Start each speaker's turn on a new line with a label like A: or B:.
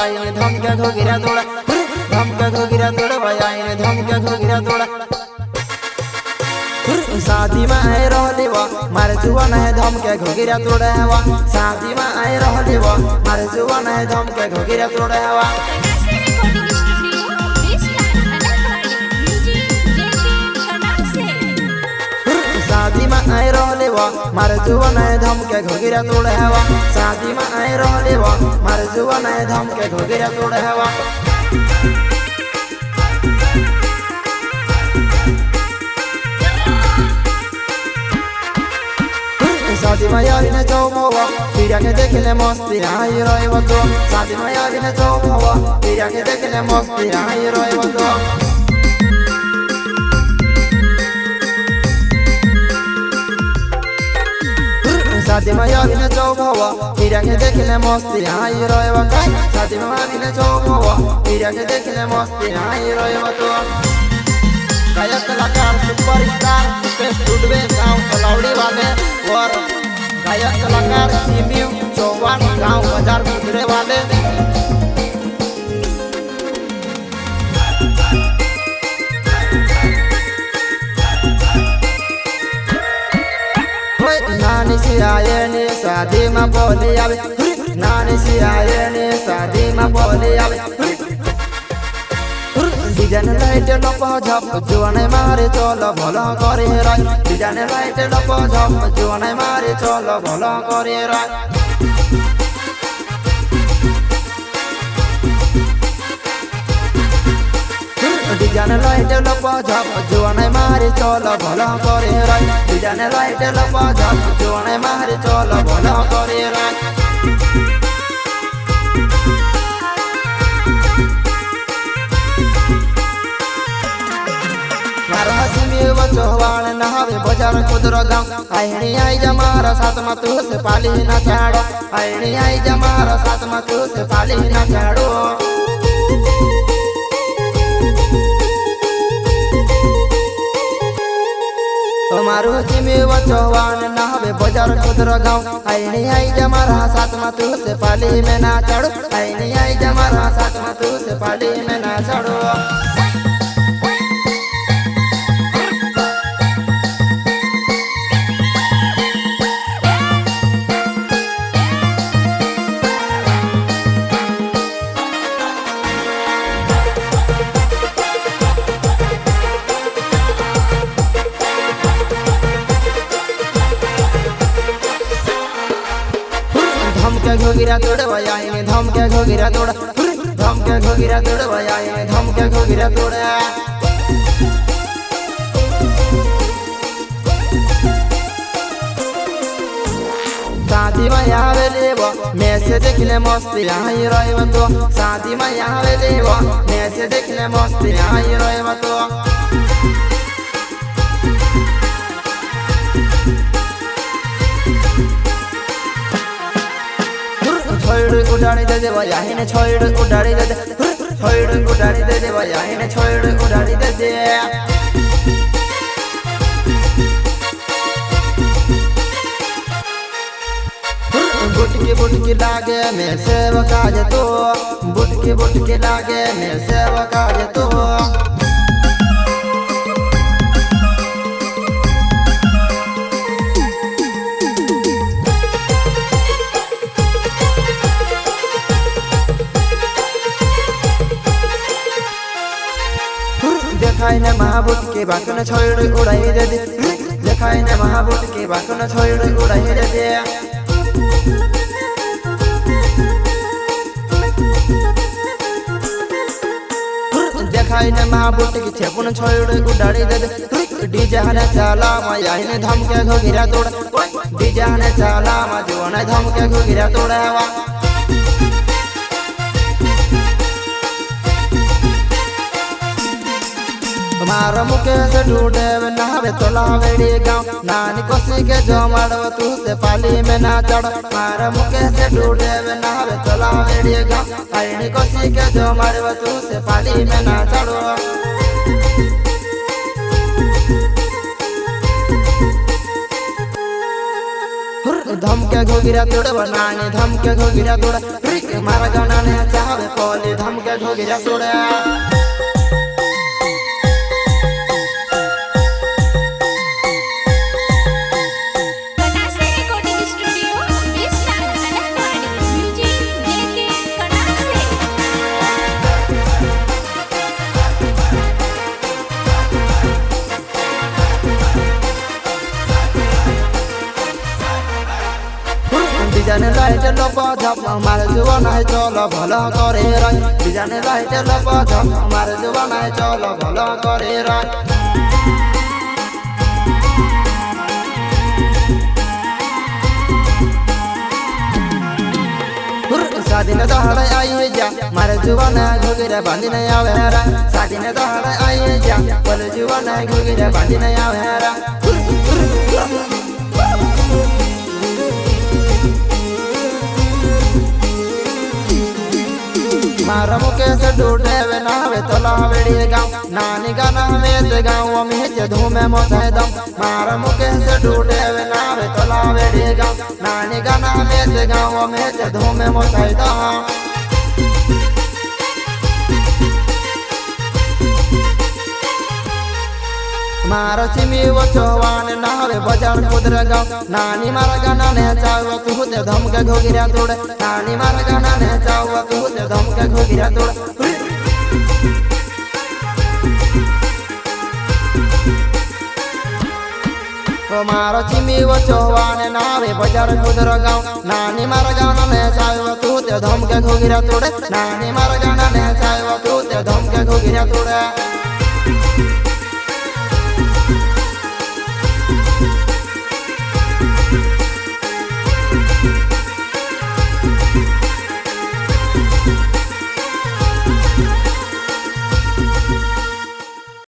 A: आईने धमके घोगिरा तोड़ा धमके घोगिरा तोड़ा भाई आईने धमके घोगिरा तोड़ा शादी में आए रहले वा मारे जुआन है धमके घोगिरा तोड़ा हवा शादी में आए रहले वा मारे जुआन है धमके घोगिरा तोड़ा हवा शादी में आए रहले वा मारे जुआन है धमके घोगिरा तोड़ा हवा शादी में आए रहले वा मारे जुआन है धमके घोगिरा तोड़ा हवा शादी में यारी ने जाओ मोवा पीरा के देखले मस्ती आई रोए वो तो शादी में यारी ने जाओ मोवा पीरा के देखले मस्ती आई रोए वो तो शादी में यारी ने जाओ मोवा पीरा के देखले मस्ती आई रोए वो तो शादी में यारी ने जाओ मोवा पीरा के देखले मस्ती आई रोए वो तो गायक कलाकार सुपरस्टार पेश टूटवे गाँव कलौड़ी वाले और गायक कलाकार सीमियू चौहान गाँव बाजार गुजरे वाले नानी से आए ने शादी में बोले आवे नानी से आए ने शादी में बोले आवे डिजाइन लाइट लप झप जुआने मारे चलो भलो करे राय डिजाइन लाइट लप झप जुआने मारे चलो भलो करे राय डिजाइन लाइट लप झप जुआने मारे चलो भलो करे राय डिजाइन लाइट लप झप जुआने मारे चलो भलो करे राय चौहान नहावे बाजार खुदरा गाँव आईनी आई जमारा साथ में तू से पाली ना छाड़ो आईनी आई जमारा साथ में तू से पाली ना छाड़ो हमारो जिमेव चौहान नहावे बाजार खुदरा गाँव आईनी आई जमारा साथ में तू से पाली में ना चढ़ो आईनी आई जमारा साथ में तू से पाली में ना चढ़ो धमके घोगिरा तोड़ आईने धमके घोगिरा तोड़ धमके घोगिरा तोड़ आईने धमके घोगिरा तोड़ शादी में आवे लेवा मैं से देखले मस्ती आई रोए तो शादी में आवे लेवा मैं से देखले मस्ती आई रोए तो छोड़ उड़ाड़ी दे दे भाई ने छोड़ उड़ाड़ी दे दे छोड़ उड़ाड़ी दे दे भाई ने छोड़ उड़ाड़ी दे दे बुटकी लागे मैं सेवका जे तो बुटकी लागे मैं सेवका जे तो देखाई ने महाबूट के बाकन छोड़ उड़ाई दे दे देखाई ने महाबूट के बाकन छोड़ उड़ाई दे दे देखाई ने महाबूट की छेपुन छोड़ उड़ाई दे दे डीजे ने चाला माया ने धमके घोगिरा तोड़ डीजे ने चाला मा जो ने धमके घोगिरा तोड़वा मारा मुकेश ढूंढे नहावे तोलावेड़ी गाँव नानी कोसी के जमाड़व तू से पाली में ना चढ़ मारा मुकेश ढूंढे नहावे तोलावेड़ी गाँव आईनी कोसी के जमाड़व तू से पाली में ना चढ़ो धमके घोगी घोगिरा तोड़ बनाने धमके घोगिरा तोड़ रिक मारा गाना ने चाहे पोली धमके घोगिरा तोड़ डिजाइन लाइट लप झप मार जुआ नहीं चल भला करे राय डिजाइन लाइट लप झप मार जुआ नहीं चल भला करे राय शादी ने दहाड़े आई जा मारे जुआ नहीं घोगिरा बांधी नहीं आवे रा शादी ने दहाड़े आई जा बोले जुआ नहीं घोगिरा बांधी नहीं आवे रा मारा मुकेश डूटे वे नावे तोला वेड़ी गाँव नानी गाना में ते गाँव में ते धूमे मोथे दम मारा मुकेश डूटे वे नावे तोला वेड़ी गाँव नानी गाना में ते गाँव में ते धूमे मोथे दम मारा चिमी वो चौवान नावे बाजार खुदरा गाँव नानी मारा गाना ने चाहो तू ते धमके घोगिरा तोड़ नानी मारा गाना ने चाहो तू ते धमके घोगिरा तोड़ मारा चिमी वो चौवान नावे बाजार खुदरा गाँव नानी मारा गाना ने चाहो तू ते धमके घोगिरा तोड़ नानी मारा गाना ने चाहो तू ते धमके घोगिरा तोड़